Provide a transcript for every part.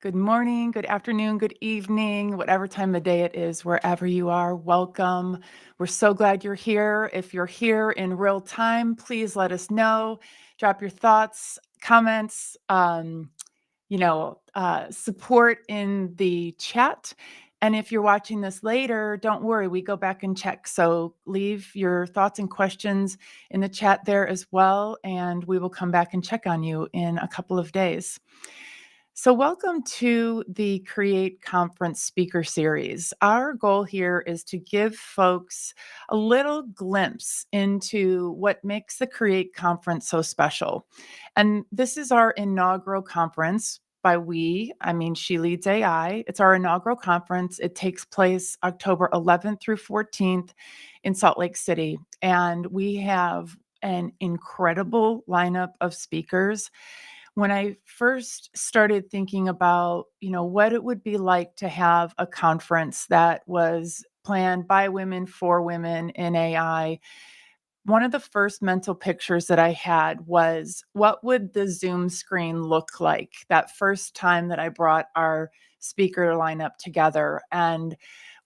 Good morning, good afternoon, good evening, whatever time of day it is, wherever you are, welcome. We're so glad you're here. If you're here in real time, please let us know. Drop your thoughts, comments, support in the chat. And if you're watching this later, don't worry, we go back and check. So leave your thoughts and questions in the chat there as well, and we will come back and check on you in a couple of days. So, welcome to the Create Conference Speaker Series. Our goal here is to give folks a little glimpse into what makes the Create Conference so special. And this is our inaugural conference. By we, I mean She Leads AI. It's our inaugural conference. It takes place October 11th through 14th in Salt Lake City. And we have an incredible lineup of speakers. When I first started thinking about, what it would be like to have a conference that was planned by women for women in AI, one of the first mental pictures that I had was, what would the Zoom screen look like that first time that I brought our speaker lineup together? And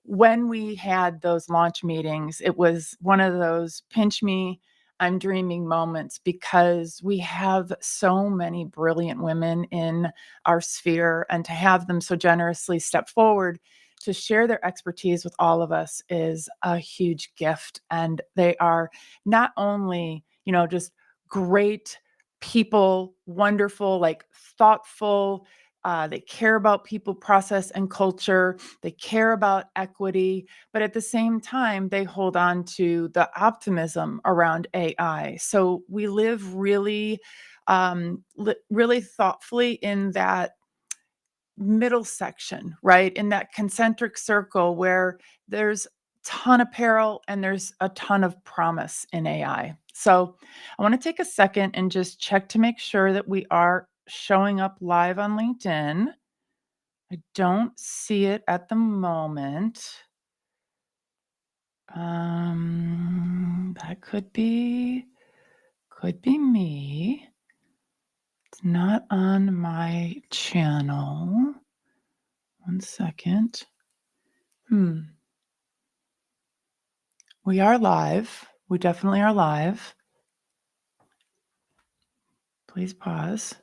when we had those launch meetings, it was one of those pinch me, I'm dreaming moments, because we have so many brilliant women in our sphere, and to have them so generously step forward to share their expertise with all of us is a huge gift. And they are not only, just great people, wonderful, like thoughtful, they care about people, process, and culture. They care about equity, but at the same time, they hold on to the optimism around AI. So we live really, really thoughtfully in that middle section, right? In that concentric circle where there's a ton of peril and there's a ton of promise in AI. So I want to take a second and just check to make sure that we are showing up live on LinkedIn. I don't see it at the moment. That could be me. It's not on my channel. One second. We are live. We definitely are live. Please pause.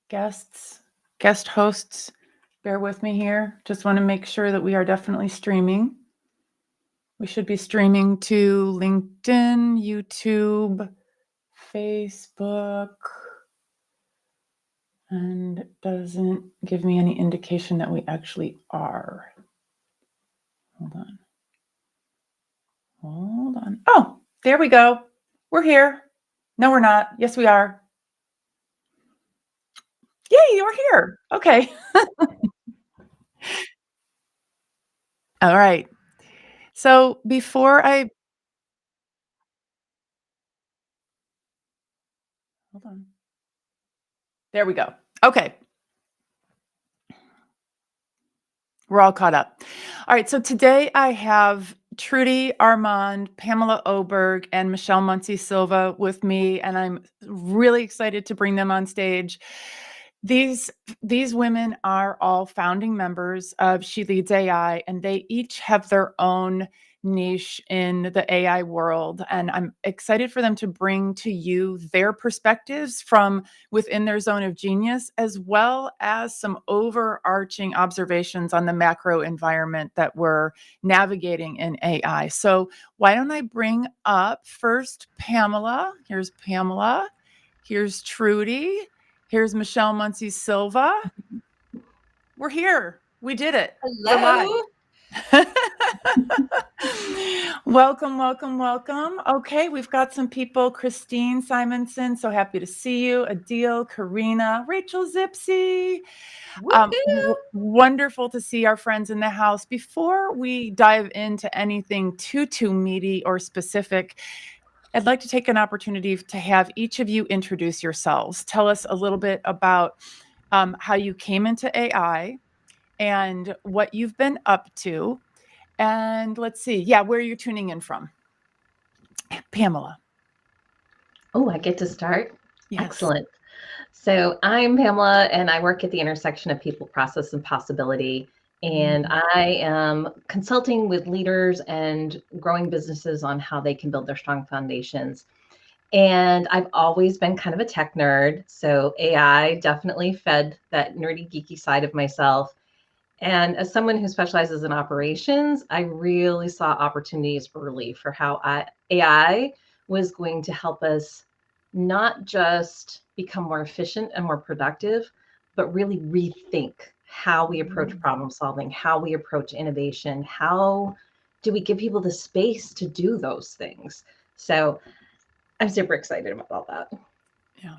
Guest hosts, bear with me here. Just want to make sure that we are definitely streaming. We should be streaming to LinkedIn, YouTube, Facebook, and it doesn't give me any indication that we actually are. Hold on. Oh, there we go. We're here. No, we're not. Yes, we are. Yay, you're here. Okay. All right. So before I hold on. There we go. Okay. We're all caught up. All right. So today I have Trudy-Ann Armand, Pamela Oberg, and Michelle Muncy-Silva with me, and I'm really excited to bring them on stage. These women are all founding members of She Leads AI, and they each have their own niche in the AI world. And I'm excited for them to bring to you their perspectives from within their zone of genius, as well as some overarching observations on the macro environment that we're navigating in AI. So why don't I bring up first Pamela? Here's Pamela. Here's Trudy. Here's Michelle Muncy-Silva. We're here. We did it. Hello. Welcome, welcome, welcome. Okay, we've got some people. Christine Simonson, so happy to see you. Adil, Karina, Rachel Zipsy. Wonderful to see our friends in the house. Before we dive into anything too meaty or specific, I'd like to take an opportunity to have each of you introduce yourselves. Tell us a little bit about how you came into AI and what you've been up to. And let's see, where you're tuning in from. Pamela. Oh, I get to start? Yes. Excellent. So I'm Pamela, and I work at the intersection of people, process, and possibility. And Mm. I am consulting with leaders and growing businesses on how they can build their strong foundations. And I've always been kind of a tech nerd. So AI definitely fed that nerdy, geeky side of myself. And as someone who specializes in operations, I really saw opportunities early for how AI was going to help us not just become more efficient and more productive, but really rethink how we approach problem solving, how we approach innovation, how do we give people the space to do those things. So I'm super excited about all that. Yeah.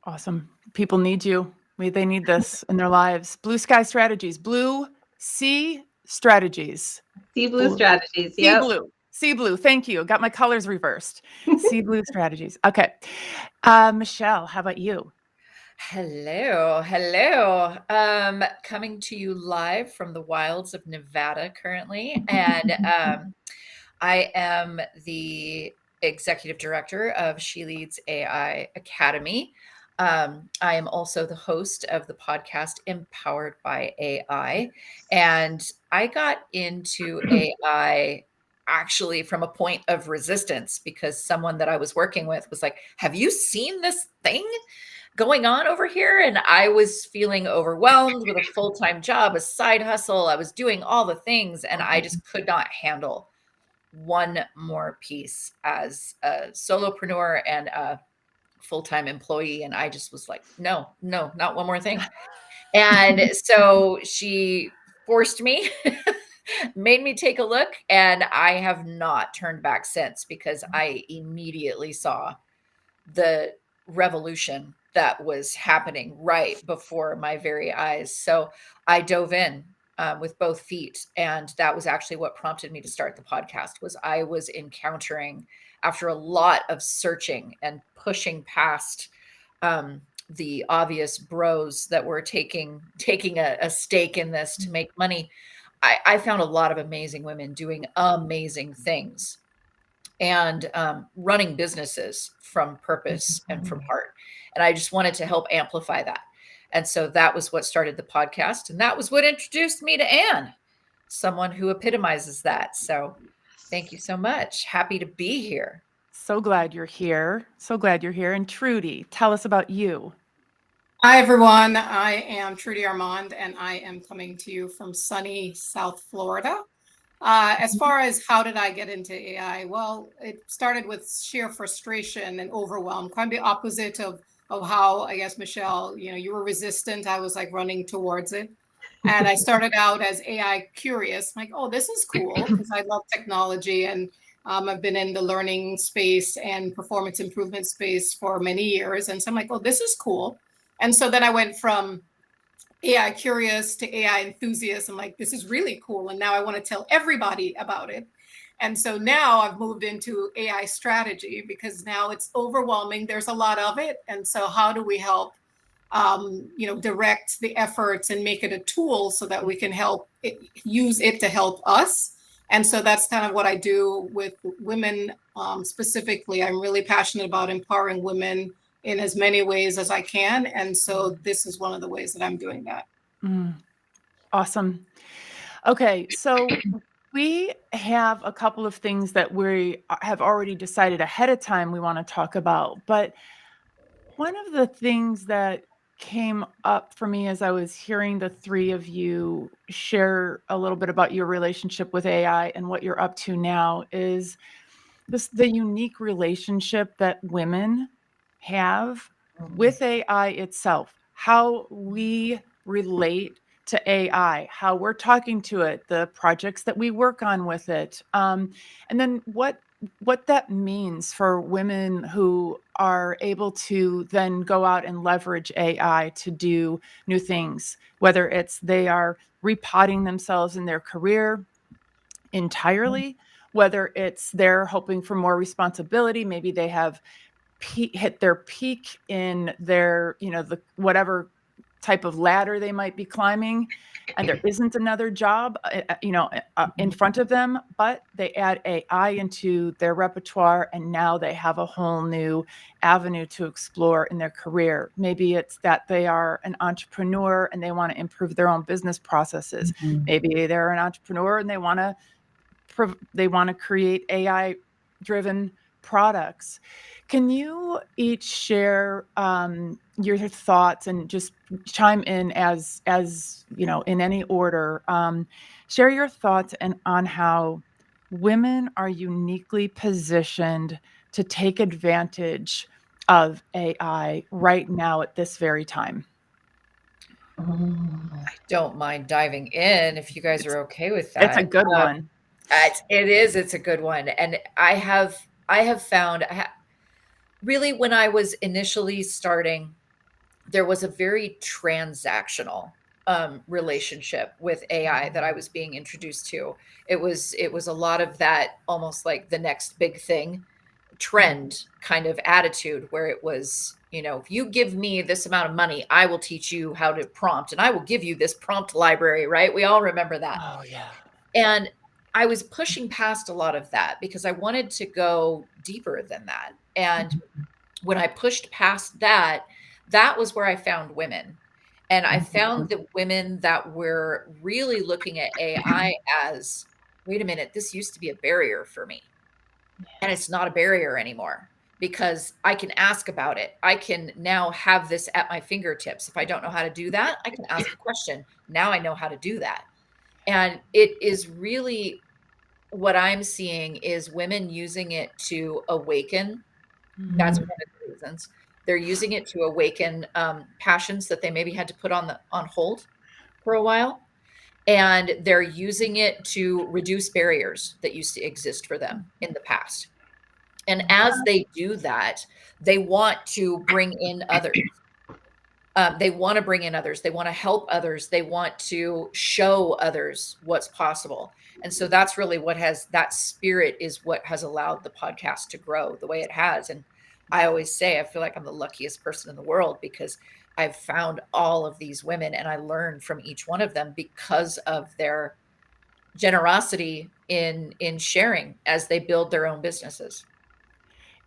Awesome. People need you. They need this in their lives. Blue sky strategies, blue sea strategies, Sea Blue blue, Strategies. sea Yep. blue, sea blue. Thank you. Got my colors reversed. Sea blue strategies. Okay. Michelle, how about you? Hello, hello. Coming to you live from the wilds of Nevada currently, and I am the executive director of She Leads AI Academy. I am also the host of the podcast Empowered by AI, and I got into AI actually from a point of resistance because someone that I was working with was like, "Have you seen this thing going on over here?" And I was feeling overwhelmed with a full-time job, a side hustle. I was doing all the things, and I just could not handle one more piece as a solopreneur and a full-time employee. And I just was like, no, no, not one more thing. And so she forced me, made me take a look, and I have not turned back since because I immediately saw the revolution that was happening right before my very eyes. So I dove in with both feet, and that was actually what prompted me to start the podcast. Was I was encountering, after a lot of searching and pushing past um, the obvious bros that were taking a stake in this to make money. I found a lot of amazing women doing amazing things and running businesses from purpose and from heart. And I just wanted to help amplify that. And so that was what started the podcast. And that was what introduced me to Anne, someone who epitomizes that. So thank you so much. Happy to be here. So glad you're here. So glad you're here. And Trudy, tell us about you. Hi, everyone. I am Trudy-Ann Armand, and I am coming to you from sunny South Florida. As far as how did I get into AI? Well, it started with sheer frustration and overwhelm, kind of the opposite of how, I guess, Michelle, you were resistant. I was like running towards it. And I started out as AI curious, like, oh, this is cool because I love technology and I've been in the learning space and performance improvement space for many years. And so I'm like, oh, this is cool. And so then I went from AI curious to AI enthusiast. I'm like, this is really cool. And now I want to tell everybody about it. And so now I've moved into AI strategy because now it's overwhelming. There's a lot of it. And so how do we help, direct the efforts and make it a tool so that we can use it to help us. And so that's kind of what I do with women specifically. I'm really passionate about empowering women in as many ways as I can. And so this is one of the ways that I'm doing that. Awesome. Okay, so we have a couple of things that we have already decided ahead of time we want to talk about. But one of the things that came up for me as I was hearing the three of you share a little bit about your relationship with AI and what you're up to now is the unique relationship that women have with AI itself, how we relate to AI, how we're talking to it, the projects that we work on with it, and then what that means for women who are able to then go out and leverage AI to do new things, whether it's they are repotting themselves in their career entirely, whether it's they're hoping for more responsibility, maybe they have hit their peak in their, the whatever type of ladder they might be climbing, and there isn't another job, in front of them, but they add AI into their repertoire, and now they have a whole new avenue to explore in their career. Maybe it's that they are an entrepreneur and they want to improve their own business processes. Maybe they're an entrepreneur and they want to create AI-driven products. Can you each share your thoughts and just chime in as in any order? Share your thoughts on how women are uniquely positioned to take advantage of AI right now at this very time. I don't mind diving in if you guys are okay with that. It's a good one. It's a good one. And I have found really, when I was initially starting, there was a very transactional relationship with AI that I was being introduced to. It was a lot of that, almost like the next big thing trend kind of attitude, where it was, if you give me this amount of money, I will teach you how to prompt, and I will give you this prompt library, right? We all remember that. Oh, yeah. And I was pushing past a lot of that because I wanted to go deeper than that. And when I pushed past that, that was where I found women. And I found the women that were really looking at AI as, wait a minute, this used to be a barrier for me. And it's not a barrier anymore, because I can ask about it. I can now have this at my fingertips. If I don't know how to do that, I can ask a question. Now I know how to do that. And it is really, what I'm seeing is women using it to awaken. That's one of the reasons. They're using it to awaken passions that they maybe had to put on hold for a while. And they're using it to reduce barriers that used to exist for them in the past. And as they do that, they want to bring in others. They want to bring in others. They want to help others. They want to show others what's possible. And so that's really that spirit is what has allowed the podcast to grow the way it has. And I always say, I feel like I'm the luckiest person in the world, because I've found all of these women and I learned from each one of them because of their generosity in sharing as they build their own businesses.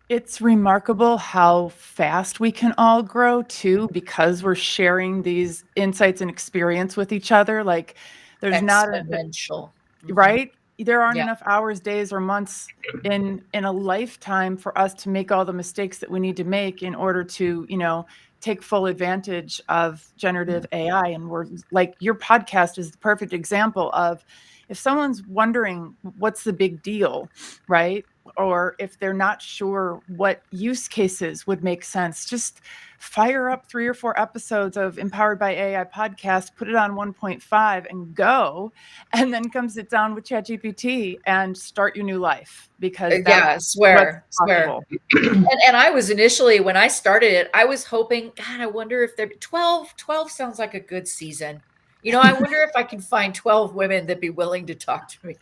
It's remarkable how fast we can all grow too, because we're sharing these insights and experience with each other. Like, there's not exponential, right? There aren't Yeah. enough hours, days, or months in a lifetime for us to make all the mistakes that we need to make in order to, take full advantage of generative AI. And we're like, your podcast is the perfect example of, if someone's wondering what's the big deal, right? Or if they're not sure what use cases would make sense, just fire up 3 or 4 episodes of Empowered by AI podcast, put it on 1.5 and go, and then come sit down with ChatGPT and start your new life, because that's swear. And I was initially, when I started it, I was hoping, God, I wonder if 12 sounds like a good season. I wonder if I can find 12 women that'd be willing to talk to me.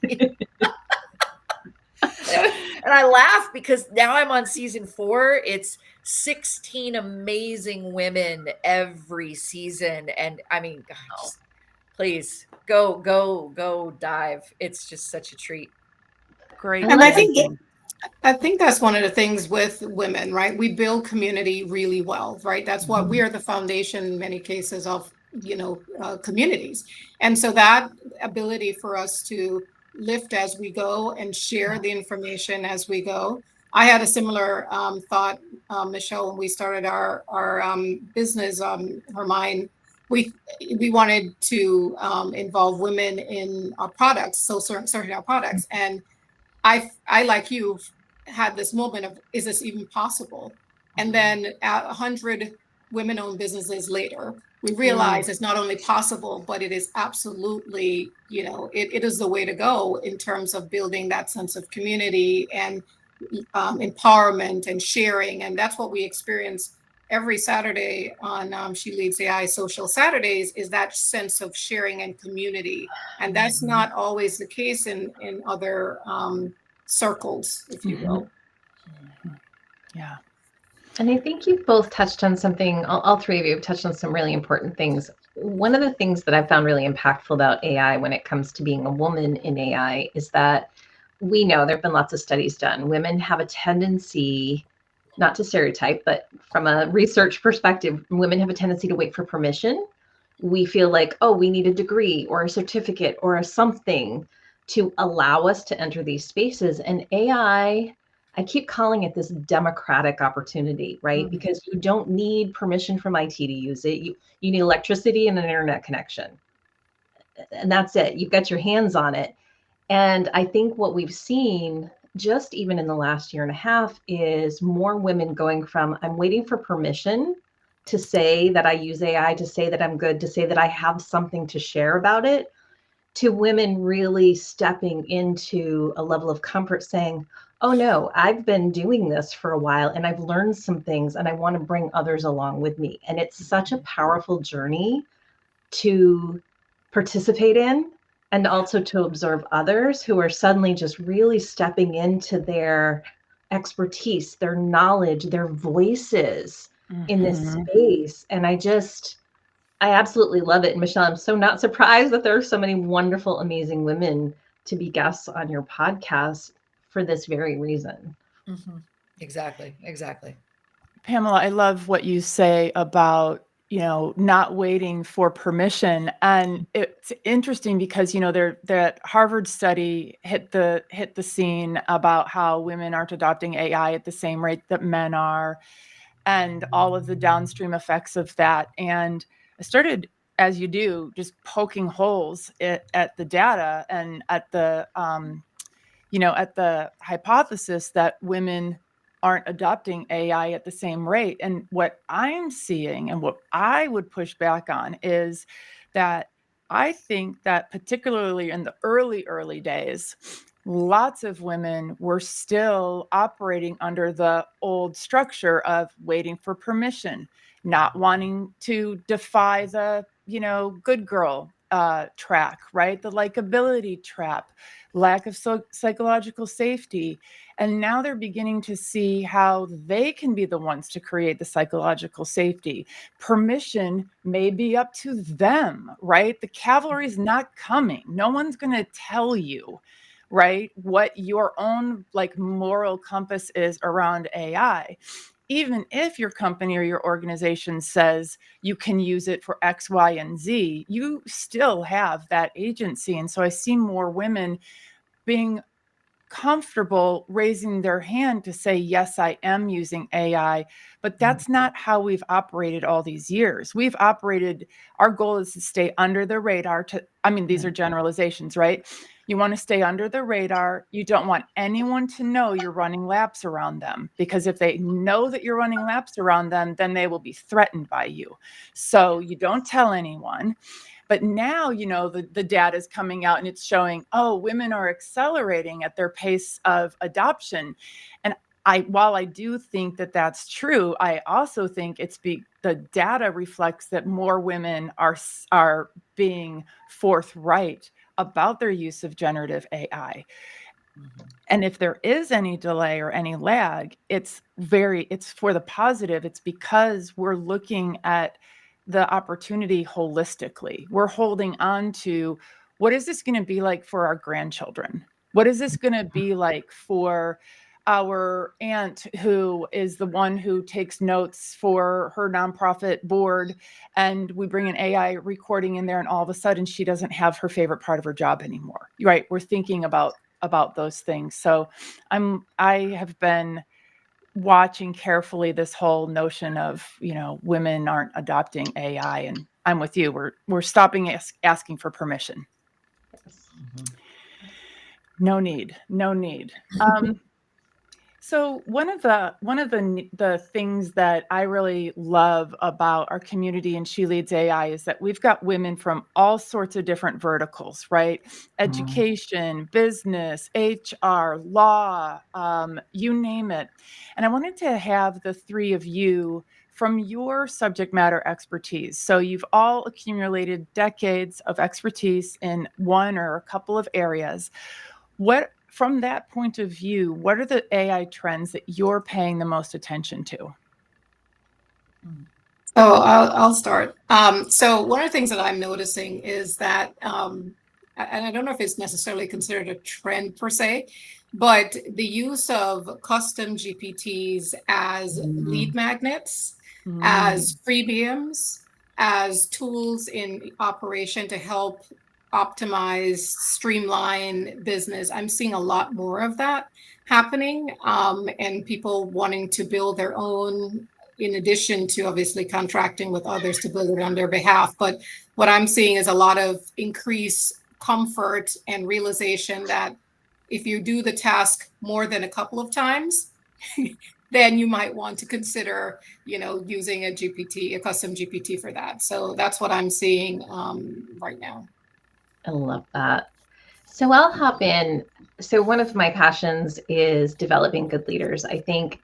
And I laugh because now I'm on season 4. It's 16 amazing women every season. And I mean, God, just please go dive. It's just such a treat. Great. And I think that's one of the things with women, right? We build community really well, right? That's what we are, the foundation in many cases of, communities. And so that ability for us to lift as we go and share the information as we go. I had a similar thought, Michelle, when we started our business, Hermine. We wanted to involve women in our products, so certain our products. And I like you had this moment of, is this even possible? And then 100 women-owned businesses later, we realize it's not only possible, but it is absolutely, it is the way to go in terms of building that sense of community and empowerment and sharing. And that's what we experience every Saturday on She Leads AI Social Saturdays, is that sense of sharing and community. And that's not always the case in other circles, if you will. Yeah. And I think you've both touched on something, all three of you have touched on some really important things. One of the things that I've found really impactful about AI when it comes to being a woman in AI is that we know there have been lots of studies done. Women have a tendency, not to stereotype, but from a research perspective, women have a tendency to wait for permission. We feel like, oh, we need a degree or a certificate or a something to allow us to enter these spaces. And I keep calling it this democratic opportunity, right? Because you don't need permission from IT to use it. You need electricity and an internet connection. And that's it. You've got your hands on it. And I think what we've seen just even in the last year and a half is more women going from I'm waiting for permission to say that I use AI, to say that I'm good, to say that I have something to share about it, to women really stepping into a level of comfort saying, oh no, I've been doing this for a while and I've learned some things and I want to bring others along with me. And it's such a powerful journey to participate in and also to observe others who are suddenly just really stepping into their expertise, their knowledge, their voices in this space. And I absolutely love it. And Michelle, I'm so not surprised that there are so many wonderful, amazing women to be guests on your podcast for this very reason. Mm-hmm. Exactly. Pamela, I love what you say about, not waiting for permission. And it's interesting because, that Harvard study hit the scene about how women aren't adopting AI at the same rate that men are, and all of the downstream effects of that. And I started, as you do, just poking holes at the data and at the, at the hypothesis that women aren't adopting AI at the same rate. And what I'm seeing and what I would push back on is that I think that particularly in the early days, lots of women were still operating under the old structure of waiting for permission, not wanting to defy the, good girl track, right? The likability trap, lack of psychological safety. And now they're beginning to see how they can be the ones to create the psychological safety. Permission may be up to them, right? The cavalry is not coming. No one's going to tell you, right, what your own moral compass is around AI. Even if your company or your organization says you can use it for X, Y, and Z, you still have that agency. And so I see more women being comfortable raising their hand to say, yes, I am using AI, but that's not how we've operated all these years. We've operated, our goal is to stay under the radar these are generalizations, right? You want to stay under the radar. You don't want anyone to know you're running laps around them, because if they know that you're running laps around them, then they will be threatened by you. So you don't tell anyone. But now, the data is coming out and it's showing, oh, women are accelerating at their pace of adoption. And while I do think that that's true, I also think the data reflects that more women are being forthright about their use of generative AI. And if there is any delay or any lag, it's for the positive. It's because we're looking at the opportunity holistically. We're holding on to, what is this going to be like for our grandchildren? What is this going to be like for our aunt, who is the one who takes notes for her nonprofit board, and we bring an AI recording in there, and all of a sudden she doesn't have her favorite part of her job anymore, right? We're thinking about those things. So I have been watching carefully this whole notion of, women aren't adopting AI, and I'm with you. We're stopping asking for permission. No need. So one of the things that I really love about our community and She Leads AI is that we've got women from all sorts of different verticals, right? Education, business, HR, law, you name it. And I wanted to have the three of you from your subject matter expertise. So you've all accumulated decades of expertise in one or a couple of areas. From that point of view, what are the AI trends that you're paying the most attention to? Oh, I'll start. So one of the things that I'm noticing is that, and I don't know if it's necessarily considered a trend per se, but the use of custom GPTs as lead magnets, as freebiums, as tools in operation to help optimize, streamline business. I'm seeing a lot more of that happening, and people wanting to build their own, in addition to obviously contracting with others to build it on their behalf. But what I'm seeing is a lot of increased comfort and realization that if you do the task more than a couple of times, then you might want to consider, using a GPT, a custom GPT for that. So that's what I'm seeing right now. I love that. So I'll hop in. So one of my passions is developing good leaders. I think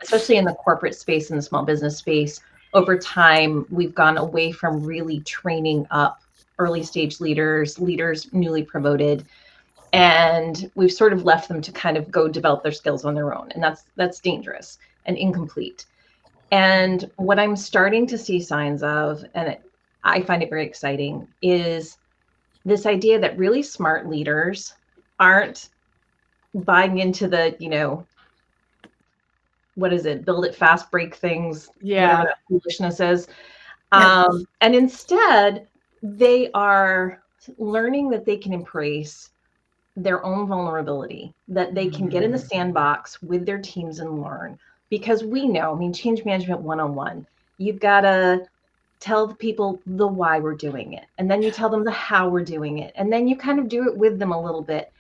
especially in the corporate space and the small business space, over time, we've gone away from really training up early stage leaders newly promoted, and we've sort of left them to kind of go develop their skills on their own. And that's dangerous and incomplete. And what I'm starting to see signs of, and I find it very exciting, is this idea that really smart leaders aren't buying into the, what is it? Build it fast, break things, whatever that foolishness is. And instead, they are learning that they can embrace their own vulnerability, that they can get in the sandbox with their teams and learn. Because we know, change management 101, you've got to tell the people the why we're doing it. And then you tell them the how we're doing it. And then you kind of do it with them a little bit.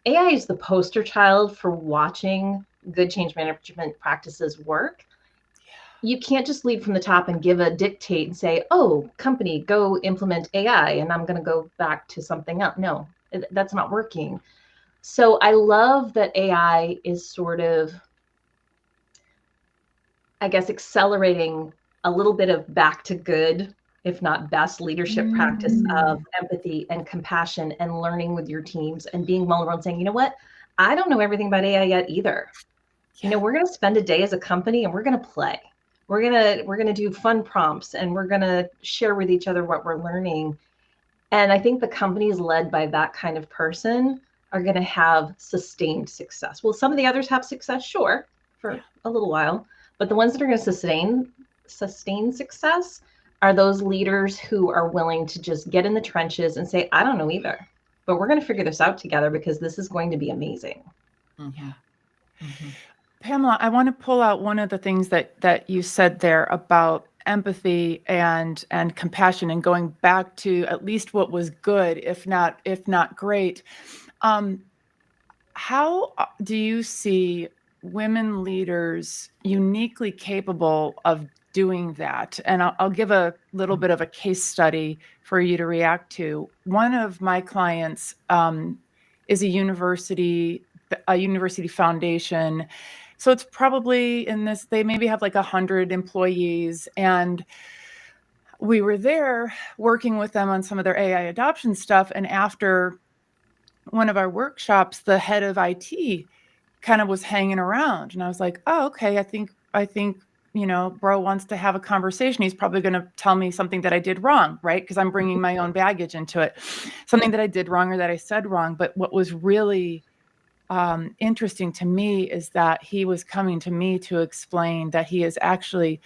AI is the poster child for watching good change management practices work. You can't just lead from the top and give a dictate and say, oh, company, go implement AI, and I'm going to go back to something else. No, that's not working. So I love that AI is sort of, I guess, accelerating a little bit of back to good, if not best, leadership practice of empathy and compassion and learning with your teams and being vulnerable and saying, you know what, I don't know everything about AI yet either. We're going to spend a day as a company and we're going to play. We're going to do fun prompts and we're going to share with each other what we're learning. And I think the companies led by that kind of person are going to have sustained success. Will some of the others have success? Sure, for a little while. But the ones that are going to sustain success are those leaders who are willing to just get in the trenches and say, I don't know either, but we're going to figure this out together because this is going to be amazing. Pamela, I want to pull out one of the things that you said there about empathy and compassion and going back to at least what was good, if not great. How do you see women leaders uniquely capable of doing that? And I'll give a little bit of a case study for you to react to. One of my clients is a university foundation. So it's probably they maybe have like 100 employees. And we were there working with them on some of their AI adoption stuff. And after one of our workshops, the head of IT kind of was hanging around, and I was like, oh, okay, I think, bro wants to have a conversation. He's probably going to tell me something that I did wrong, right? Because I'm bringing my own baggage into it, something that I did wrong or that I said wrong. But what was really interesting to me is that he was coming to me to explain that he is actually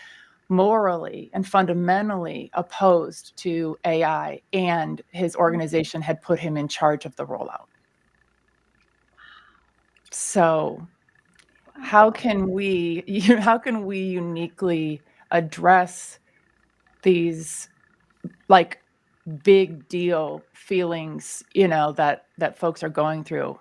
morally and fundamentally opposed to AI, and his organization had put him in charge of the rollout. So how can we uniquely address these like big deal feelings, that folks are going through?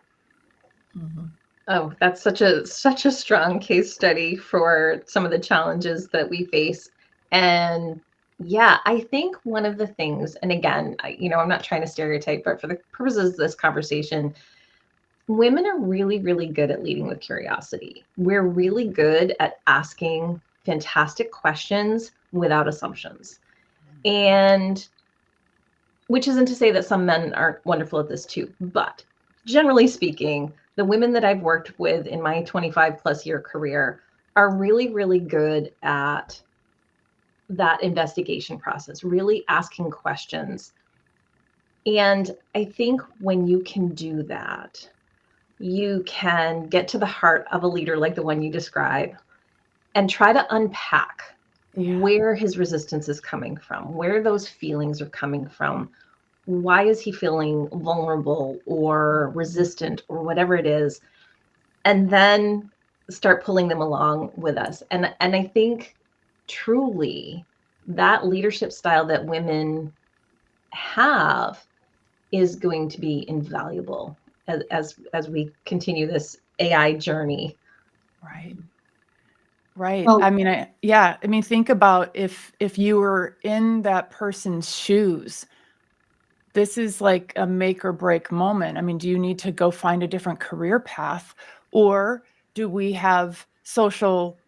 Oh, that's such a strong case study for some of the challenges that we face. And yeah, I think one of the things, and again, I'm not trying to stereotype, but for the purposes of this conversation, women are really, really good at leading with curiosity. We're really good at asking fantastic questions without assumptions. And which isn't to say that some men aren't wonderful at this too, but generally speaking, the women that I've worked with in my 25 plus year career are really, really good at that investigation process, really asking questions. And I think when you can do that, you can get to the heart of a leader like the one you describe and try to unpack where his resistance is coming from, where those feelings are coming from. Why is he feeling vulnerable or resistant or whatever it is? And then start pulling them along with us. And I think truly that leadership style that women have is going to be invaluable as we continue this AI journey. Right. Right. Well, I mean, think about if you were in that person's shoes, this is like a make or break moment. I mean, do you need to go find a different career path, or do we have social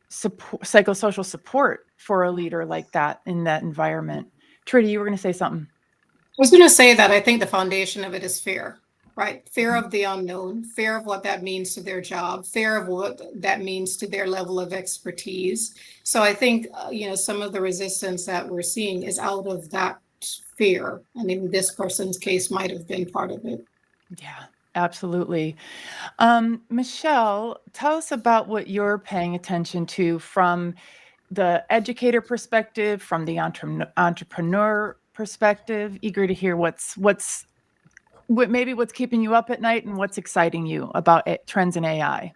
support, psychosocial support for a leader like that in that environment? Trudy, you were going to say something. I was going to say that I think the foundation of it is fear, right? Fear of the unknown, fear of what that means to their job, fear of what that means to their level of expertise. So I think, some of the resistance that we're seeing is out of that fear. I mean, this person's case might have been part of it. Yeah, absolutely. Michelle, tell us about what you're paying attention to from the educator perspective, from the entrepreneur perspective. Eager to hear what's keeping you up at night and what's exciting you about trends in AI.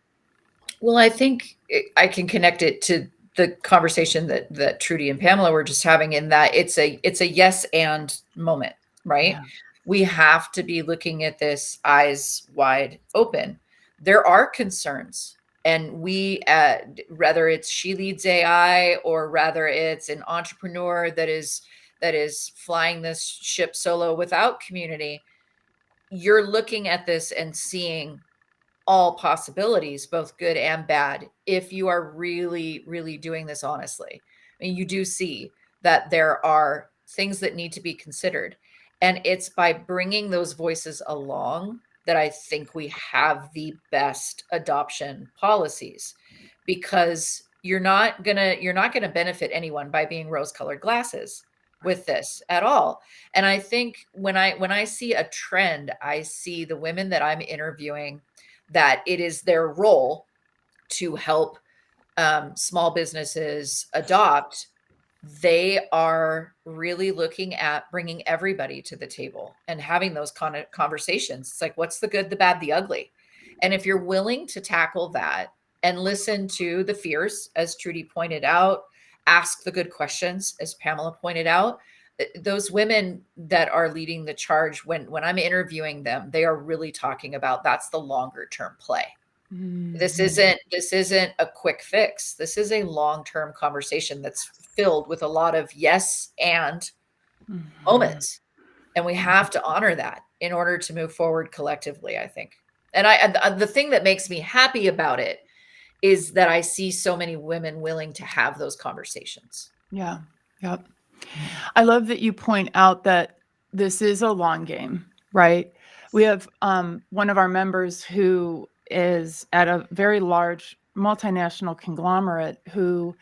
Well, I think I can connect it to the conversation that Trudy and Pamela were just having, in that it's a yes and moment, right? Yeah. We have to be looking at this eyes wide open. There are concerns, and we, whether it's She Leads AI or rather it's an entrepreneur that is flying this ship solo without community, you're looking at this and seeing all possibilities, both good and bad, if you are really, really doing this honestly. I mean, you do see that there are things that need to be considered. And it's by bringing those voices along that I think we have the best adoption policies, because you're not gonna benefit anyone by being rose-colored glasses with this at all. And I think when I see a trend, I see the women that I'm interviewing, that it is their role to help small businesses adopt. They are really looking at bringing everybody to the table and having those conversations. It's like, what's the good, the bad, the ugly? And if you're willing to tackle that and listen to the fears, as Trudy pointed out, ask the good questions, as Pamela pointed out, those women that are leading the charge, when I'm interviewing them, they are really talking about that's the longer term play. This isn't a quick fix. This is a long-term conversation that's filled with a lot of yes and moments. And we have to honor that in order to move forward collectively, I think. And the thing that makes me happy about it is that I see so many women willing to have those conversations. Yeah. Yep. I love that you point out that this is a long game, right? We have one of our members who is at a very large multinational conglomerate who,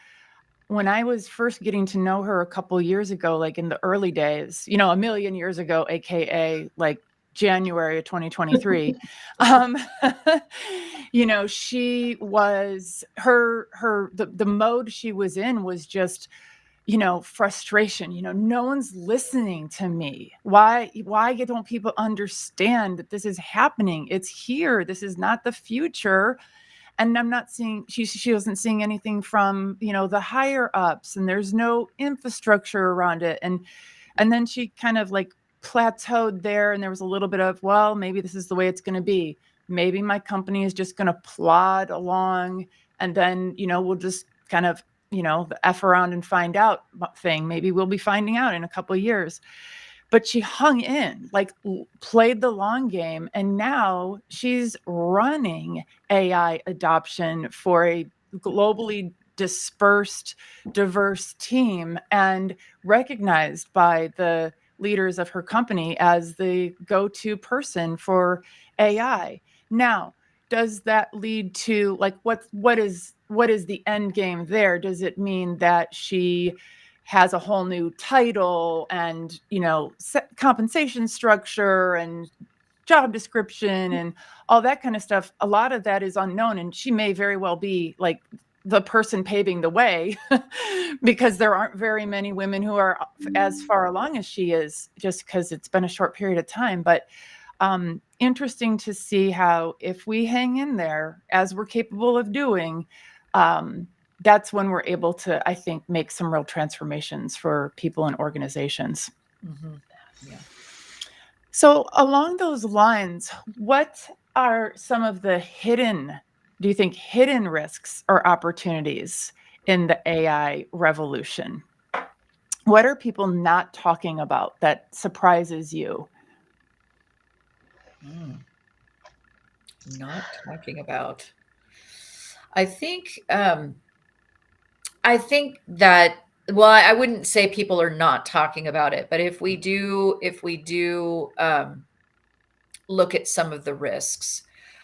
when I was first getting to know her a couple years ago, like in the early days, a million years ago, AKA like January of 2023, she was the mode she was in was just, frustration. No one's listening to me. Why don't people understand that this is happening? It's here. This is not the future. And I'm not seeing, she wasn't seeing anything from, the higher ups, and there's no infrastructure around it. And then she kind of like plateaued there. And there was a little bit of, well, maybe this is the way it's going to be. Maybe my company is just going to plod along, and then, we'll just kind of, the F around and find out thing. Maybe we'll be finding out in a couple of years. But she hung in, like played the long game. And now she's running AI adoption for a globally dispersed, diverse team, and recognized by the leaders of her company as the go-to person for AI. Now, does that lead to, like, what is the end game there? Does it mean that she has a whole new title and, compensation structure and job description and all that kind of stuff. A lot of that is unknown, and she may very well be like the person paving the way because there aren't very many women who are as far along as she is, just because it's been a short period of time. But interesting to see how, if we hang in there as we're capable of doing, that's when we're able to, I think, make some real transformations for people and organizations. Mm-hmm. Yeah. So along those lines, what are some of the do you think hidden risks or opportunities in the AI revolution? What are people not talking about that surprises you? Not talking about. I think that, well, I wouldn't say people are not talking about it, but if we do look at some of the risks,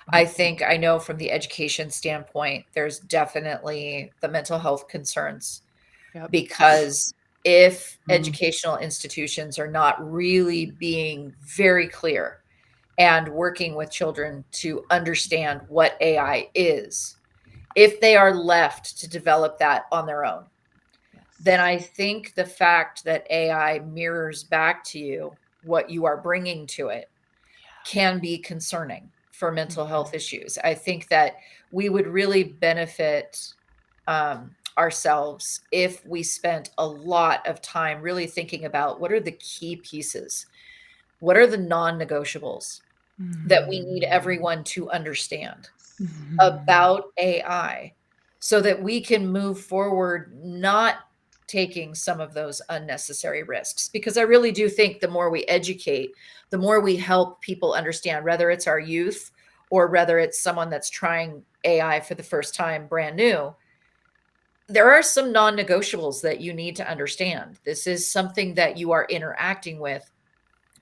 I know from the education standpoint, there's definitely the mental health concerns. Yep. Because if educational institutions are not really being very clear and working with children to understand what AI is, if they are left to develop that on their own, then I think the fact that AI mirrors back to you what you are bringing to it can be concerning for mental health issues. I think that we would really benefit ourselves if we spent a lot of time really thinking about what are the key pieces, what are the non-negotiables that we need everyone to understand about AI, so that we can move forward, not taking some of those unnecessary risks. Because I really do think the more we educate, the more we help people understand, whether it's our youth or whether it's someone that's trying AI for the first time, brand new, there are some non-negotiables that you need to understand. This is something that you are interacting with.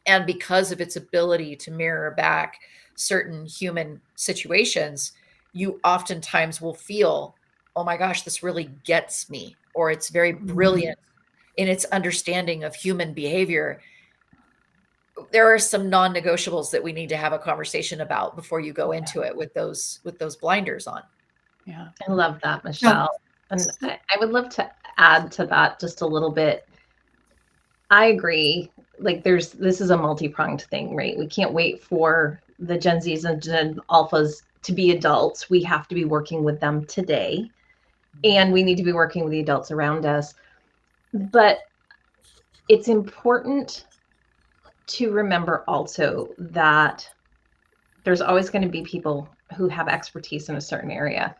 And because of its ability to mirror back certain human situations, you oftentimes will feel, oh my gosh, this really gets me, or it's very brilliant in its understanding of human behavior. There are some non-negotiables that we need to have a conversation about before you go into it with those blinders on. Yeah. I love that, Michelle. And I would love to add to that just a little bit. I agree. Like this is a multi-pronged thing, right? We can't wait for the Gen Zs and Gen Alphas to be adults. We have to be working with them today, and we need to be working with the adults around us. But it's important to remember also that there's always going to be people who have expertise in a certain area.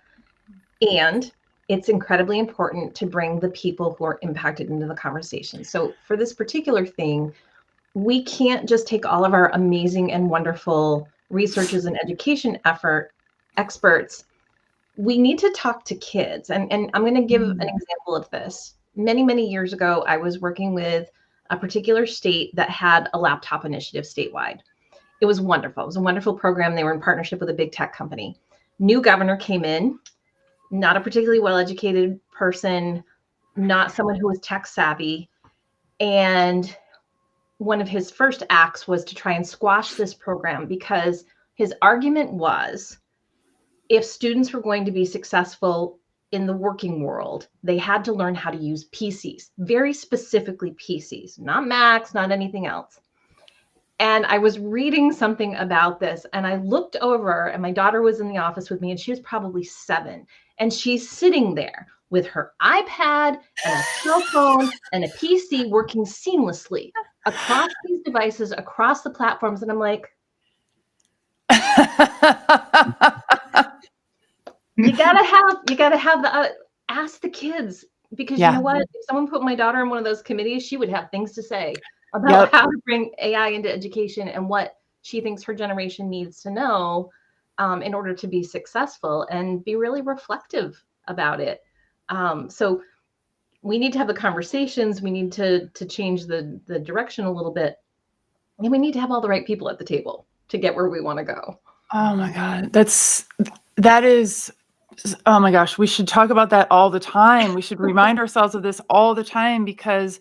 And it's incredibly important to bring the people who are impacted into the conversation. So for this particular thing, we can't just take all of our amazing and wonderful researchers and education experts. We need to talk to kids. And I'm going to give an example of this. Many, many years ago, I was working with a particular state that had a laptop initiative statewide. It was wonderful. It was a wonderful program. They were in partnership with a big tech company. New governor came in, not a particularly well-educated person, not someone who was tech savvy. And one of his first acts was to try and squash this program, because his argument was, if students were going to be successful in the working world, they had to learn how to use PCs, very specifically PCs, not Macs, not anything else. And I was reading something about this, and I looked over, and my daughter was in the office with me, and she was probably 7. And she's sitting there with her iPad and a cell phone and a PC working seamlessly across these devices, across the platforms. And I'm like, you gotta have the ask the kids, because you know what? If someone put my daughter in one of those committees, she would have things to say about how to bring AI into education and what she thinks her generation needs to know in order to be successful, and be really reflective about it. So we need to have the conversations. We need to change the direction a little bit, and we need to have all the right people at the table to get where we want to go. Oh my God, that is Oh my gosh, we should talk about that all the time. We should remind ourselves of this all the time because,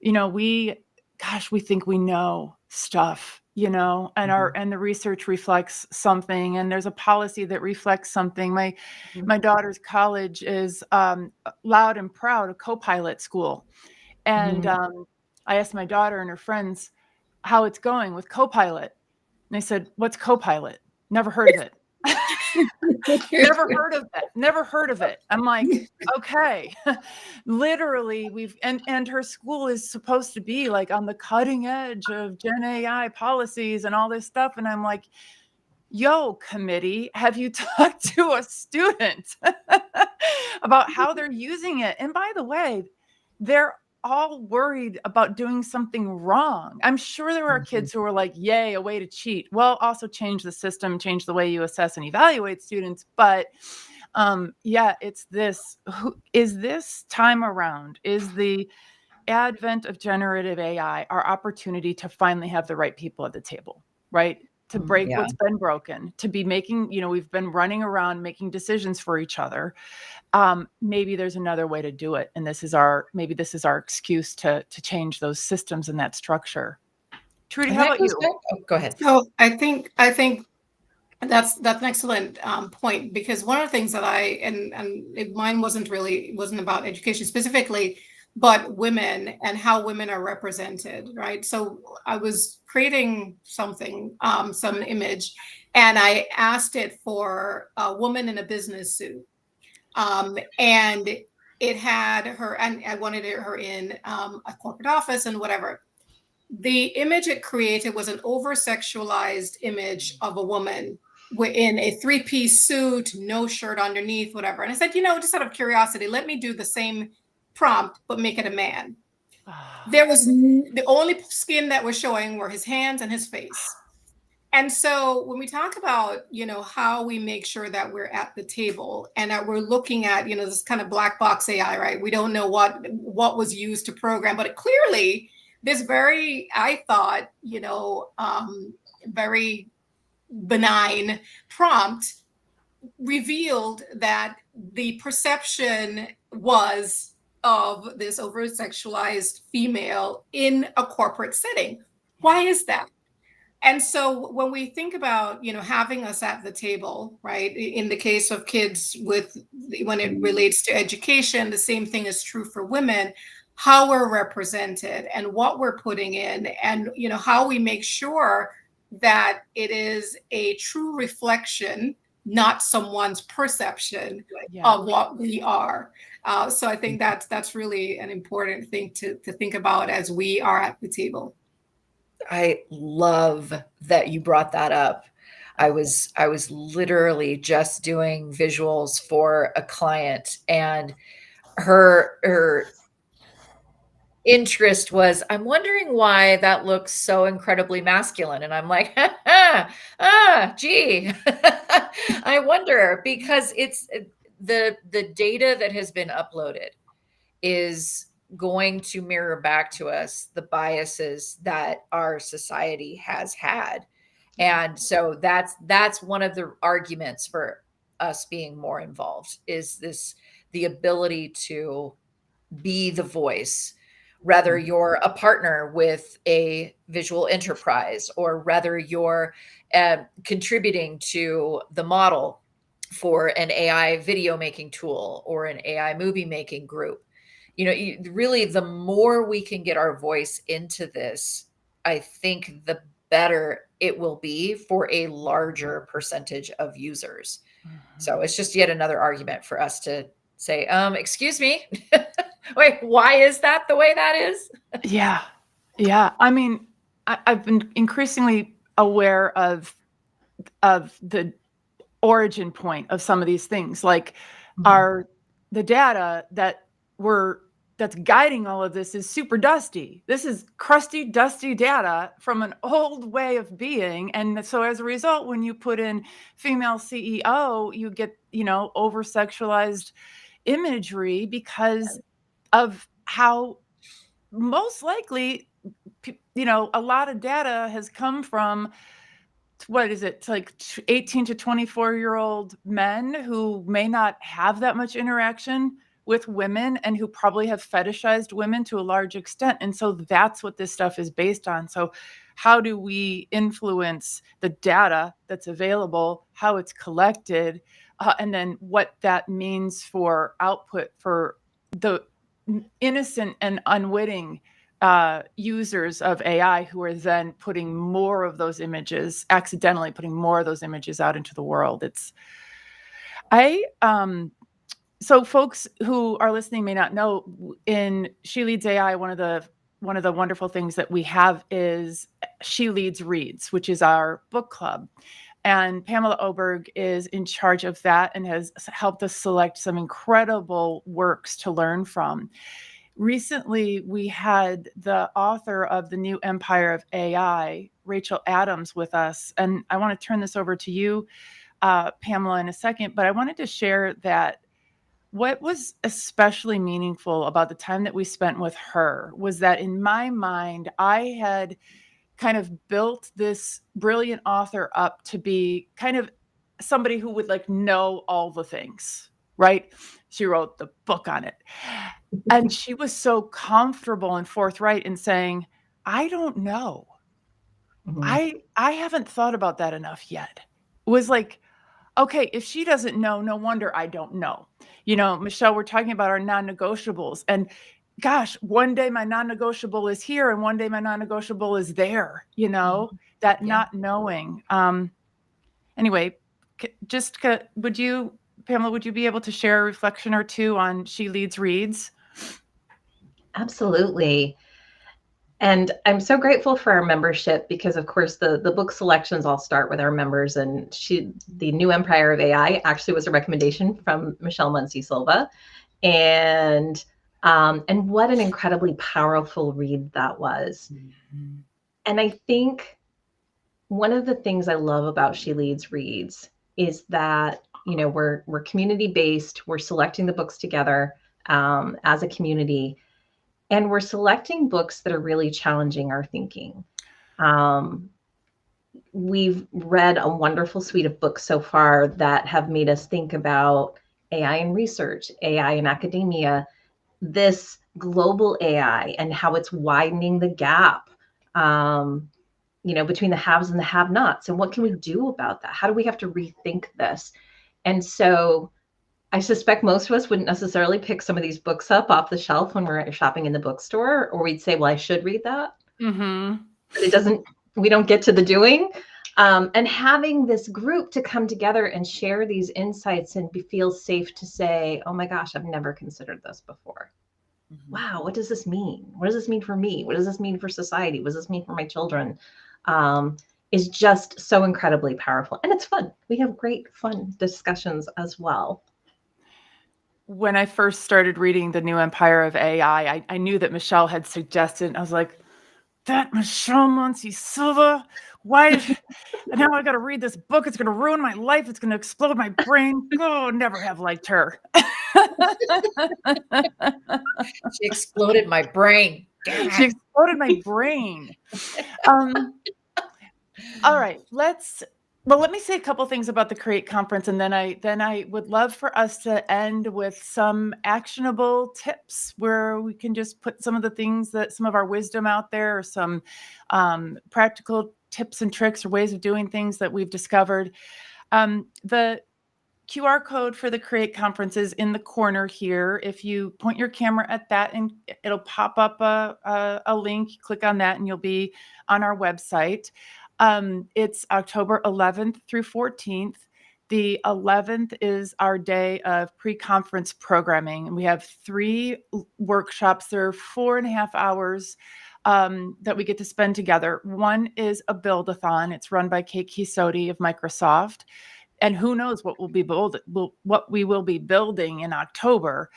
we think we know stuff, and the research reflects something, and there's a policy that reflects something. My daughter's college is loud and proud a co-pilot school. And I asked my daughter and her friends how it's going with co-pilot. And they said, "What's co-pilot? Never heard of it." Never heard of it. Never heard of it. I'm like, okay. Literally, and her school is supposed to be like on the cutting edge of Gen AI policies and all this stuff. And I'm like, yo, committee, have you talked to a student about how they're using it? And by the way, they're all worried about doing something wrong. I'm sure there are kids who are like, yay, a way to cheat. Well, also change the system, change the way you assess and evaluate students. But it's this. Is this time around? Is the advent of generative AI our opportunity to finally have the right people at the table, right? To break what's been broken, to be making, we've been running around making decisions for each other. Maybe there's another way to do it. And this is our excuse to change those systems and that structure. Trudy, how about you? Oh, go ahead. So I think that's an excellent point, because one of the things that mine wasn't about education specifically, but women and how women are represented, right? So I was creating something, some image, and I asked it for a woman in a business suit. And it had her, and I wanted her in a corporate office and whatever. The image it created was an over-sexualized image of a woman in a three-piece suit, no shirt underneath, whatever. And I said, just out of curiosity, let me do the same prompt, but make it a man. There was the only skin that was showing were his hands and his face. And so when we talk about, how we make sure that we're at the table and that we're looking at, this kind of black box AI, right? We don't know what was used to program, but clearly this very, I thought, very benign prompt revealed that the perception was of this over-sexualized female in a corporate setting. Why is that? And so when we think about, having us at the table, right, in the case of kids when it relates to education, the same thing is true for women, how we're represented and what we're putting in, and, how we make sure that it is a true reflection, not someone's perception of what we are. So I think that's really an important thing to think about as we are at the table. I love that you brought that up. I was literally just doing visuals for a client, and her interest was, I'm wondering why that looks so incredibly masculine. And I'm like, gee, I wonder, because it's the data that has been uploaded is going to mirror back to us the biases that our society has had. And so that's one of the arguments for us being more involved, is the ability to be the voice, whether you're a partner with a visual enterprise or whether you're contributing to the model for an AI video making tool or an AI movie making group. Really, the more we can get our voice into this, I think the better it will be for a larger percentage of users. So it's just yet another argument for us to say, excuse me, wait, why is that the way that is? Yeah. I mean, I've been increasingly aware of the origin point of some of these things, like the data that's guiding all of this is super dusty. This is crusty, dusty data from an old way of being. And so as a result, when you put in female CEO, you get, over-sexualized imagery because of how most likely, a lot of data has come from what is it? It's like 18 to 24-year-old men who may not have that much interaction with women and who probably have fetishized women to a large extent. And so that's what this stuff is based on. So how do we influence the data that's available, how it's collected, and then what that means for output for the innocent and unwitting users of AI who are then putting more of those images, accidentally putting more of those images out into the world. So folks who are listening may not know, in She Leads AI, one of the wonderful things that we have is She Leads Reads, which is our book club. And Pamela Oberg is in charge of that and has helped us select some incredible works to learn from. Recently, we had the author of The New Empire of AI, Rachel Adams, with us. And I want to turn this over to you, Pamela, in a second. But I wanted to share that what was especially meaningful about the time that we spent with her was that in my mind, I had kind of built this brilliant author up to be kind of somebody who would like know all the things, right? She wrote the book on it. And she was so comfortable and forthright in saying, I don't know. Mhm. I haven't thought about that enough yet. It was like, okay, if she doesn't know, no wonder I don't know. You know, Michelle, we're talking about our non-negotiables. And gosh, one day my non-negotiable is here and one day my non-negotiable is there, you know, that Yeah. not knowing. Anyway, would you, Pamela, would you be able to share a reflection or two on She Leads Reads? Absolutely. And I'm so grateful for our membership because, of course, the book selections all start with our members. And The New Empire of AI actually was a recommendation from Michelle Muncy-Silva. And what an incredibly powerful read that was. Mm-hmm. And I think one of the things I love about She Leads Reads is that, you know, we're community based. We're selecting the books together as a community. And we're selecting books that are really challenging our thinking. We've read a wonderful suite of books so far that have made us think about AI in research, AI in academia, this global AI and how it's widening the gap, you know, between the haves and the have-nots. And what can we do about that? How do we have to rethink this? And so I suspect most of us wouldn't necessarily pick some of these books up off the shelf when we're shopping in the bookstore, or we'd say, well, I should read that. Mm-hmm. But we don't get to the doing. And having this group to come together and share these insights and feel safe to say, oh my gosh, I've never considered this before. Mm-hmm. Wow, what does this mean? What does this mean for me? What does this mean for society? What does this mean for my children? Is just so incredibly powerful. And it's fun. We have great fun discussions as well. When I first started reading The New Empire of AI, I knew that Michelle had suggested, and I was like, that Michelle Muncy-Silva, why? And now I got to read this book. It's going to ruin my life. It's going to explode my brain. Oh, never have liked her. She exploded my brain. She exploded my brain. All right, let me say a couple things about the Create Conference, and then I would love for us to end with some actionable tips where we can just put some of the things some of our wisdom out there, or some practical tips and tricks or ways of doing things that we've discovered. The QR code for the Create Conference is in the corner here. If you point your camera at that, and it'll pop up a link, click on that and you'll be on our website. It's October 11th through 14th. The 11th is our day of pre-conference programming. And we have 3 workshops. They're 4.5 hours that we get to spend together. One is a build-a-thon. It's run by Kate Kisoti of Microsoft. And who knows what we will be building in October.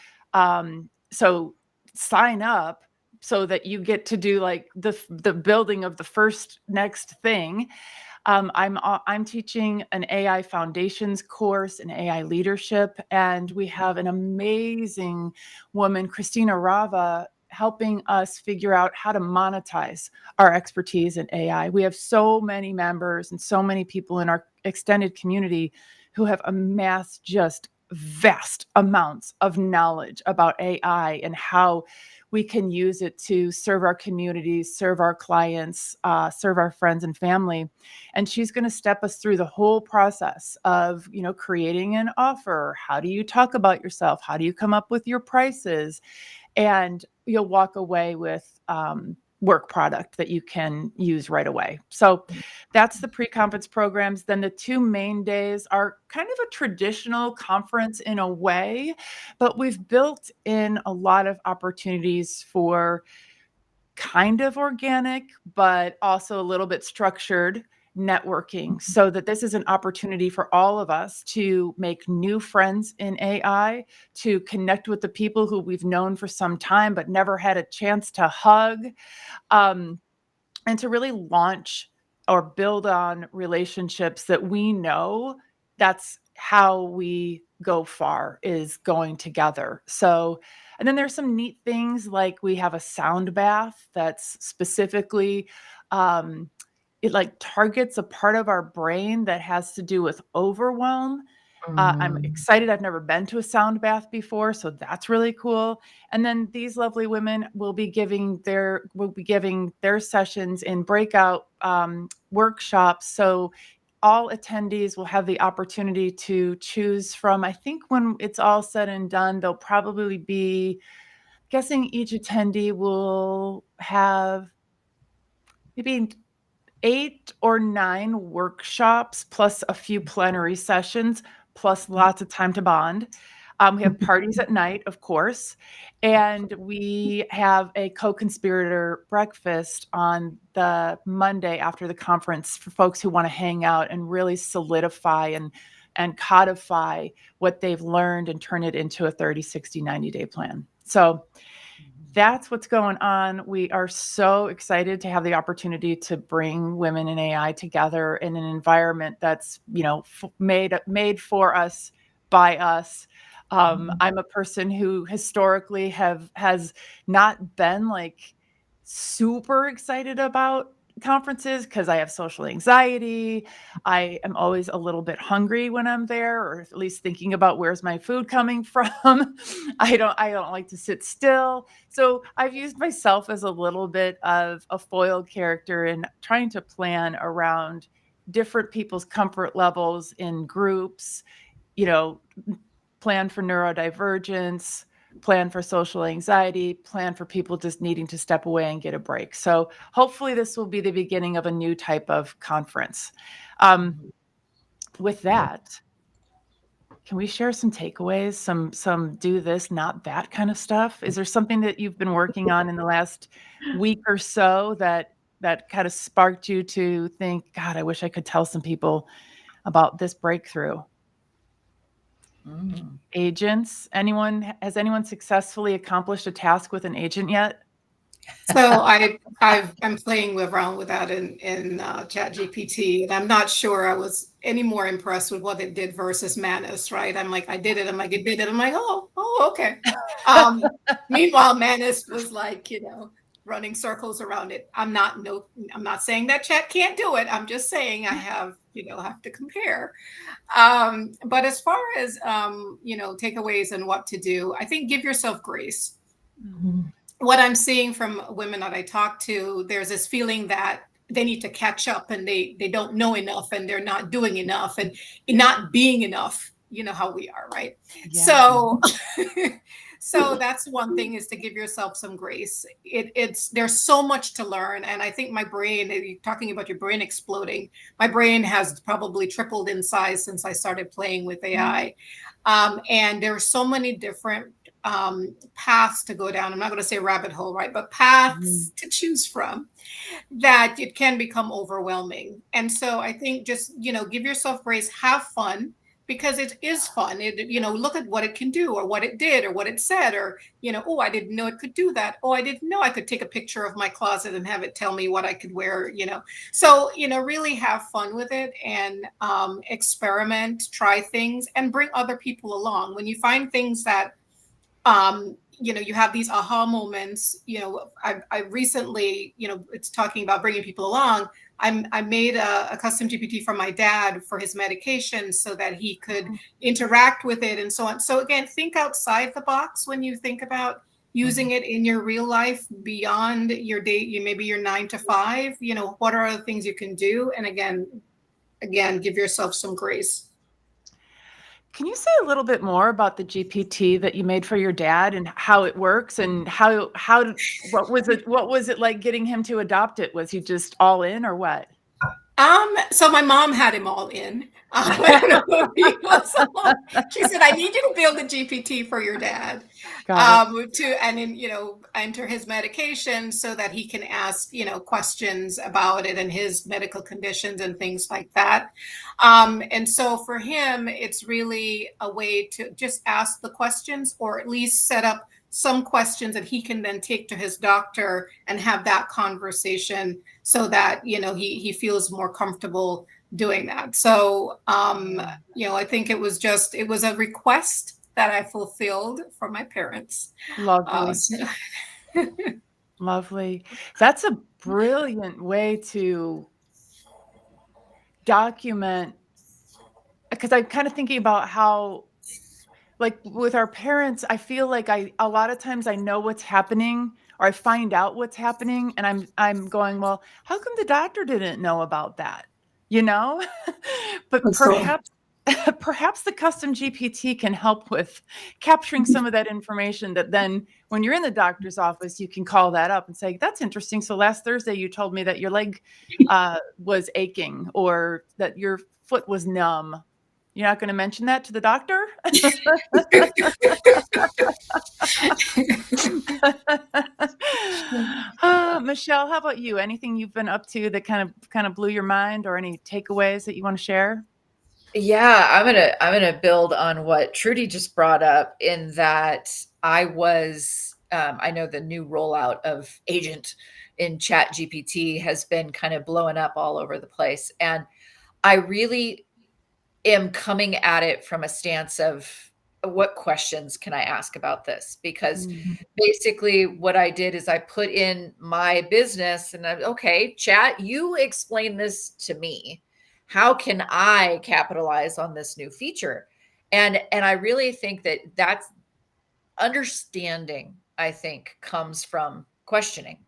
So sign up so that you get to do like the building of the first next thing. I'm teaching an AI foundations course in AI leadership, and we have an amazing woman, Christina Rava, helping us figure out how to monetize our expertise in AI. We have so many members and so many people in our extended community who have amassed just vast amounts of knowledge about AI and how we can use it to serve our communities, serve our clients, serve our friends and family. And she's going to step us through the whole process of, creating an offer. How do you talk about yourself? How do you come up with your prices? And you'll walk away with work product that you can use right away. So that's the pre-conference programs. Then the 2 main days are kind of a traditional conference in a way, but we've built in a lot of opportunities for kind of organic, but also a little bit structured networking, so that this is an opportunity for all of us to make new friends in AI, to connect with the people who we've known for some time but never had a chance to hug, and to really launch or build on relationships that we know. That's how we go far, is going together. So, and then there's some neat things, like we have a sound bath that's specifically, it like targets a part of our brain that has to do with overwhelm. I'm excited. I've never been to a sound bath before, so that's really cool. And then these lovely women will be giving their sessions in breakout workshops. So all attendees will have the opportunity to choose from, I think when it's all said and done, there'll probably be, guessing each attendee will have maybe 8 or 9 workshops, plus a few plenary sessions, plus lots of time to bond. We have parties at night, of course, and we have a co-conspirator breakfast on the Monday after the conference for folks who want to hang out and really solidify and codify what they've learned and turn it into a 30, 60, 90-day plan. So that's what's going on. We are so excited to have the opportunity to bring women in AI together in an environment that's, made for us, by us. I'm a person who historically has not been like super excited about conferences because I have social anxiety. I am always a little bit hungry when I'm there, or at least thinking about where's my food coming from. I don't like to sit still. So I've used myself as a little bit of a foiled character in trying to plan around different people's comfort levels in groups, plan for neurodivergence, plan for social anxiety, plan for people just needing to step away and get a break. So hopefully this will be the beginning of a new type of conference. With that, can we share some takeaways, some do this, not that kind of stuff? Is there something that you've been working on in the last week or so that kind of sparked you to think, God, I wish I could tell some people about this breakthrough? Agents, has anyone successfully accomplished a task with an agent yet? So I'm playing around with that in ChatGPT, and I'm not sure I was any more impressed with what it did versus Manus, right? I'm like, I did it. I'm like, it did it. I'm like, oh, okay. Meanwhile, Manus was like, running circles around it. I'm not saying that Chat can't do it. I'm just saying I have to compare. But as far as takeaways and what to do, I think give yourself grace. What I'm seeing from women that I talk to, there's this feeling that they need to catch up and they don't know enough and they're not doing enough and not being enough. You know how we are, right? Yeah. So that's one thing, is to give yourself some grace. There's so much to learn. And I think my brain, you're talking about your brain exploding, my brain has probably tripled in size since I started playing with AI. And there are so many different paths to go down. I'm not going to say rabbit hole, right? But paths to choose from, that it can become overwhelming. And so I think just, give yourself grace, have fun, because it is fun. Look at what it can do, or what it did, or what it said, or, oh, I didn't know it could do that. Oh, I didn't know I could take a picture of my closet and have it tell me what I could wear, So, really have fun with it, and experiment, try things, and bring other people along. When you find things that you have these aha moments. I recently, it's talking about bringing people along. I made a custom GPT for my dad for his medication so that he could interact with it and so on. So again, think outside the box when you think about using it in your real life beyond your day, maybe your 9 to 5. What are other things you can do? And again, give yourself some grace. Can you say a little bit more about the GPT that you made for your dad and how it works and what was it like getting him to adopt it? Was he just all in or what? So my mom had him all in. I don't know if he was all. She said, "I need you to build a GPT for your dad, and then enter his medication so that he can ask questions about it and his medical conditions and things like that." And so for him, it's really a way to just ask the questions, or at least set up some questions that he can then take to his doctor and have that conversation so that he feels more comfortable doing that. So I think it was a request that I fulfilled for my parents. Lovely. Lovely. That's a brilliant way to document, because I'm kind of thinking about how, like with our parents, I feel like a lot of times I know what's happening, or I find out what's happening, and I'm going, well, how come the doctor didn't know about that? But perhaps the custom GPT can help with capturing some of that information that then when you're in the doctor's office, you can call that up and say, that's interesting. So last Thursday, you told me that your leg was aching or that your foot was numb. You're not going to mention that to the doctor? Michelle, how about you? Anything you've been up to that kind of blew your mind, or any takeaways that you want to share? Yeah, I'm gonna build on what Trudy just brought up, in that I know the new rollout of agent in Chat GPT has been kind of blowing up all over the place. And I really am coming at it from a stance of, what questions can I ask about this? Because basically what I did is I put in my business and okay, Chat, you explain this to me. How can I capitalize on this new feature? And I really think that's understanding, I think, comes from questioning.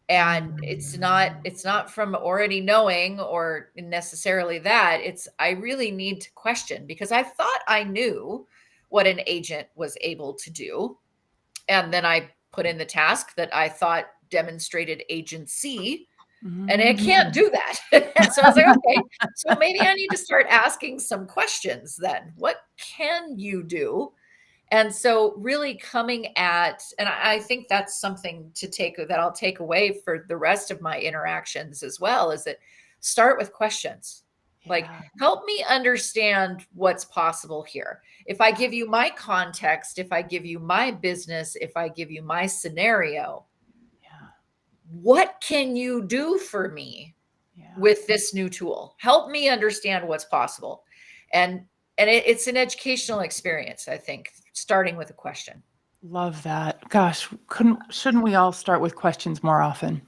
And it's not from already knowing or necessarily that. I really need to question, because I thought I knew what an agent was able to do. And then I put in the task that I thought demonstrated agency, and it can't do that. And so I was like, okay, so maybe I need to start asking some questions then. What can you do? And so really coming at, and I think that's something that I'll take away for the rest of my interactions as well, is that start with questions. Yeah. Like, help me understand what's possible here. If I give you my context, if I give you my business, if I give you my scenario, what can you do for me with this new tool? Help me understand what's possible. And it's an educational experience, I think, starting with a question. Love that. Gosh, shouldn't we all start with questions more often?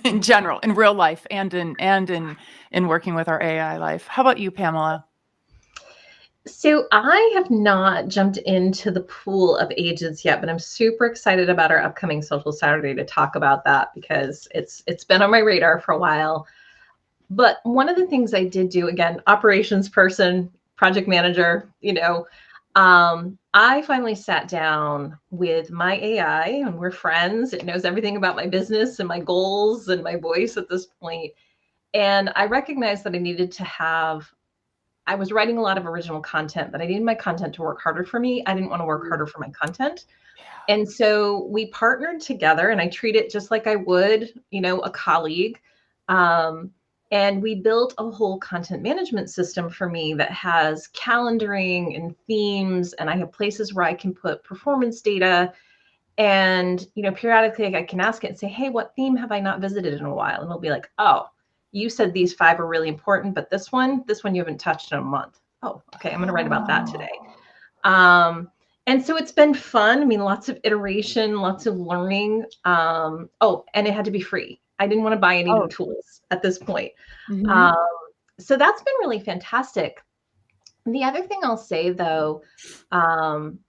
In general, in real life and in working with our AI life. How about you, Pamela? So I have not jumped into the pool of agents yet, but I'm super excited about our upcoming Social Saturday to talk about that, because it's been on my radar for a while. But one of the things I did do, again, operations person, project manager, I finally sat down with my AI, and we're friends. It knows everything about my business and my goals and my voice at this point. And I recognized that I was writing a lot of original content, but I needed my content to work harder for me. I didn't want to work harder for my content. And so we partnered together, and I treat it just like I would, a colleague. And we built a whole content management system for me that has calendaring and themes, and I have places where I can put performance data. And, periodically I can ask it and say, hey, what theme have I not visited in a while? And it'll be like, oh, you said these 5 are really important, but this one you haven't touched in a month. Oh, okay, I'm going to write about that today. And so it's been fun. I mean, lots of iteration, lots of learning. Oh, and it had to be free. I didn't want to buy any new Oh, tools at this point. mhm. Um, so that's been really fantastic. The other thing I'll say though, um,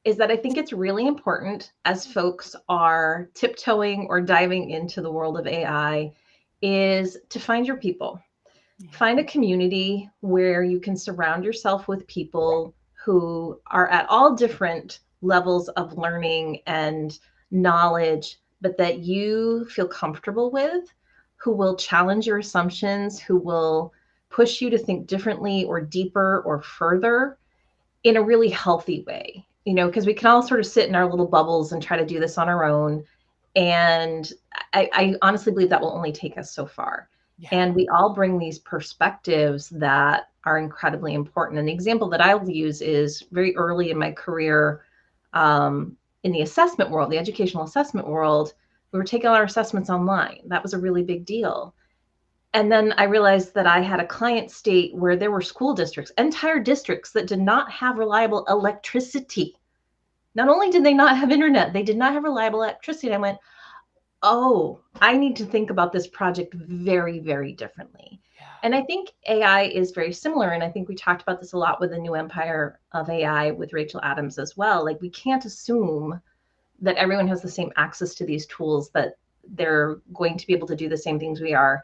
is that I think it's really important as folks are tiptoeing or diving into the world of AI is to find your people. Yeah. Find a community where you can surround yourself with people who are at all different levels of learning and knowledge, but that you feel comfortable with, who will challenge your assumptions, who will push you to think differently or deeper or further in a really healthy way, because we can all sort of sit in our little bubbles and try to do this on our own. And I honestly believe that will only take us so far. Yeah. And we all bring these perspectives that are incredibly important. And the example that I'll use is very early in my career, in the assessment world, the educational assessment world, we were taking all our assessments online. That was a really big deal. And then I realized that I had a client state where there were school districts, entire districts that did not have reliable electricity. Not only did they not have internet, they did not have reliable electricity. And I went, oh, I need to think about this project very, very differently. Yeah. And I think AI is very similar. And I think we talked about this a lot with the new empire of AI with Rachel Adams as well. Like, we can't assume that everyone has the same access to these tools, that they're going to be able to do the same things we are.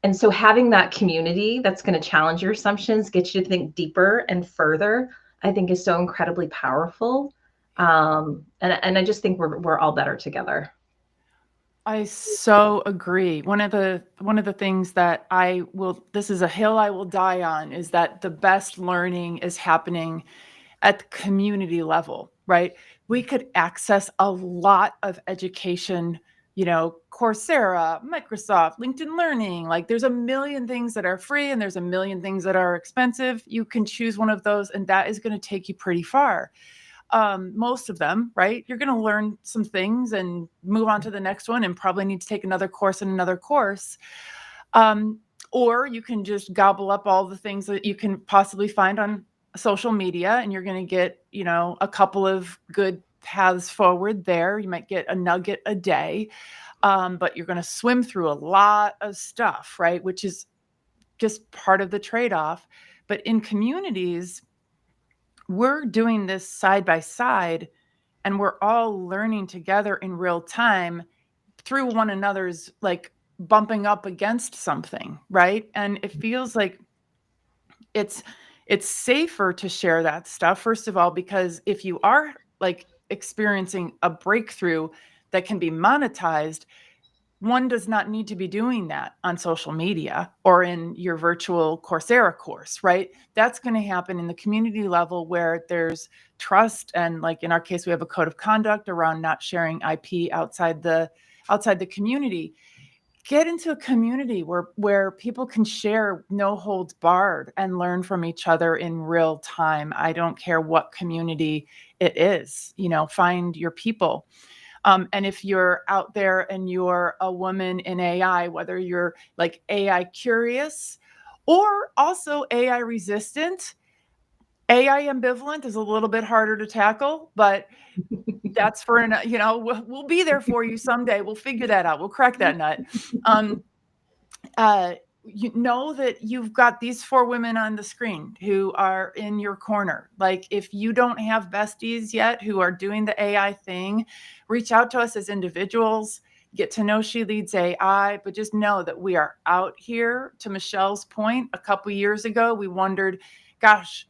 And so having that community that's going to challenge your assumptions, get you to think deeper and further, I think is so incredibly powerful. And I just think we're all better together. I so agree. One of the things that this is a hill I will die on, is that the best learning is happening at the community level, right? We could access a lot of education, Coursera, Microsoft, LinkedIn Learning. Like, there's a million things that are free and there's a million things that are expensive. You can choose one of those, and that is going to take you pretty far. Most of them, right? You're going to learn some things and move on to the next one and probably need to take another course and another course. Or you can just gobble up all the things that you can possibly find on social media, and you're going to get, a couple of good paths forward there. You might get a nugget a day, but you're going to swim through a lot of stuff, right? Which is just part of the trade-off. But in communities, we're doing this side by side, and we're all learning together in real time through one another's, like, bumping up against something, right? And it feels like it's safer to share that stuff, first of all, because if you are, like, experiencing a breakthrough that can be monetized, one does not need to be doing that on social media or in your virtual Coursera course, right? That's going to happen in the community level, where there's trust. And, like, in our case, we have a code of conduct around not sharing IP outside the community. Get into a community where people can share, no holds barred, and learn from each other in real time. I don't care what community it is, find your people. And if you're out there and you're a woman in AI, whether you're, like, AI curious or also AI resistant, AI ambivalent is a little bit harder to tackle, but that's we'll be there for you someday. We'll figure that out. We'll crack that nut. You know that you've got these 4 women on the screen who are in your corner. Like, if you don't have besties yet who are doing the AI thing, reach out to us as individuals, get to know She Leads AI, but just know that we are out here. To Michelle's point, a couple years ago, we wondered, gosh,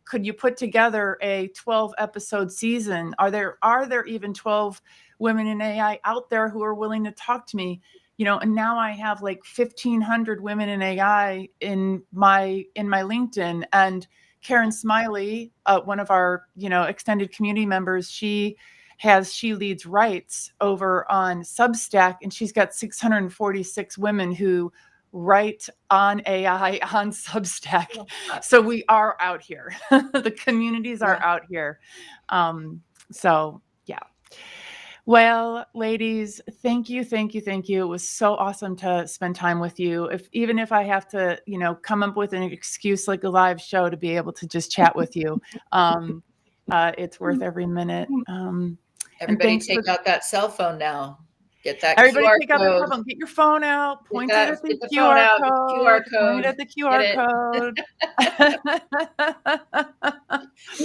could you put together a 12 episode season? Are there even 12 women in AI out there who are willing to talk to me? And now I have like 1,500 women in AI in my LinkedIn. And Karen Smiley, one of our, extended community members, she leads rights over on Substack, and she's got 646 women who write on AI on Substack. So we are out here. The communities are out here. So yeah. Well, ladies, thank you. It was so awesome to spend time with you. Even if I have to, come up with an excuse like a live show to be able to just chat with you. It's worth every minute. Everybody thanks take for- out that cell phone now. Get that Everybody QR take out the code. cell phone. Get your phone out. Point it at the Get the phone QR out, code. QR Point code. it at the QR code.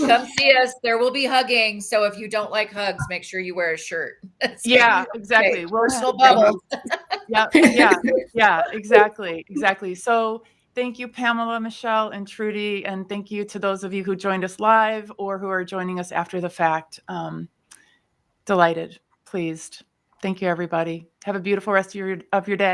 Come see us. There will be hugging. So if you don't like hugs, make sure you wear a shirt. Yeah, exactly. Okay, Well, personal bubbles. Yeah, exactly. So thank you, Pamela, Michelle, and Trudy, and thank you to those of you who joined us live or who are joining us after the fact. Delighted, pleased. Thank you, everybody. Have a beautiful rest of your day.